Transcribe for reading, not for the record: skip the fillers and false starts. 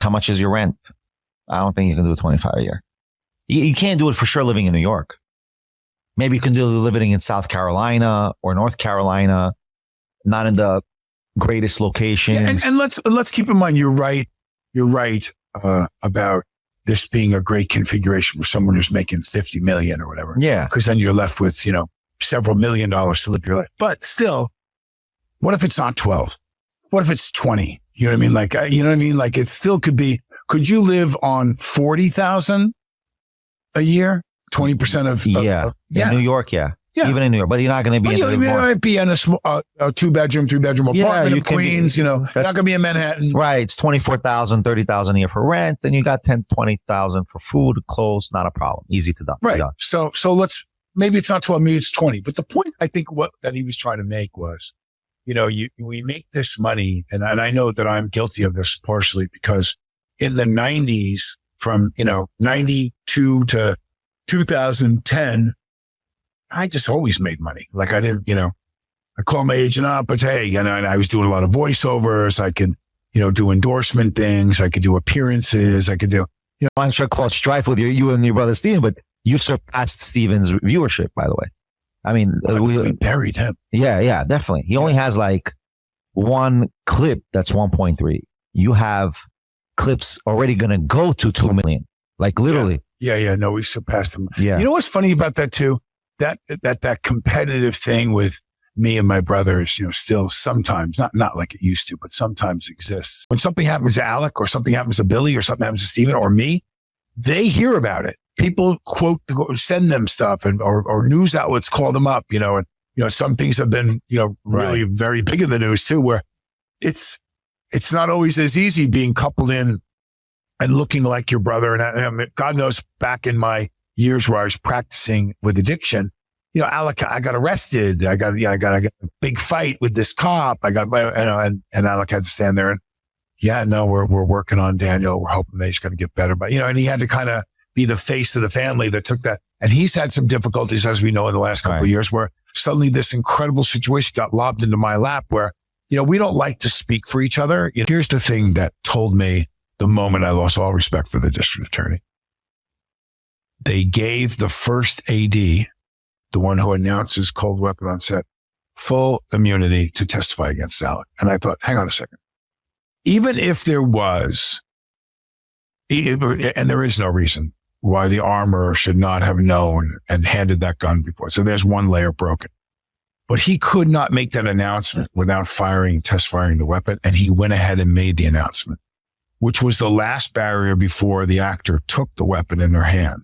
How much is your rent? I don't think you can do 25 a year. You can't do it for sure living in New York. Maybe you can do living in South Carolina or North Carolina, not in the greatest locations. Yeah, and let's keep in mind, you're right. You're right about this being a great configuration for someone who's making 50 million or whatever. Yeah. Because then you're left with, several $1 million to live your life. But still, what if it's not 12? What if it's 20? You know what I mean? Like it still could be, could you live on 40,000 a year? 20% of in New York, yeah. Even in New York, but you're not going to be you might be in a 2-bedroom, 3-bedroom apartment in Queens, you're not going to be in Manhattan. Right. It's 24,000, 30,000 a year for rent, and you got 10, 20,000 for food, clothes, not a problem. Easy to do. Right. So maybe it's not 12, maybe it's 20. But the point I think that he was trying to make was, we make this money, and I know that I'm guilty of this partially because in the 90s, from, 92 to 2010, I just always made money. Like I didn't, I called my agent up, but hey, and I was doing a lot of voiceovers. I could, do endorsement things. I could do appearances. I could do, I'm sure called strife with you and your brother Steven, but you surpassed Steven's viewership, by the way. I mean, we buried him. Yeah, definitely. He only has like one clip that's 1.3. You have clips already going to go to 2 million, like literally. Yeah. No, we surpassed him. Yeah. You know what's funny about that too? That competitive thing with me and my brothers, still sometimes, not like it used to, but sometimes exists. When something happens to Alec or something happens to Billy or something happens to Steven or me, they hear about it. People send them stuff or news outlets call them up, and some things have been, really very big in the news too, where it's not always as easy being coupled in and looking like your brother. And I mean, God knows back in my years where I was practicing with addiction, Alec, I got arrested. I got a big fight with this cop. And Alec had to stand there and, we're working on Daniel. We're hoping that he's going to get better. But, and he had to kind of be the face of the family that took that. And he's had some difficulties, as we know, in the last couple of years where suddenly this incredible situation got lobbed into my lap where, we don't like to speak for each other. Here's the thing that told me the moment I lost all respect for the district attorney. They gave the first AD, the one who announces cold weapon on set, full immunity to testify against Alec. And I thought, hang on a second. Even if there was, and there is no reason why the armorer should not have known and handed that gun before. So there's one layer broken. But he could not make that announcement without test firing the weapon. And he went ahead and made the announcement, which was the last barrier before the actor took the weapon in their hand.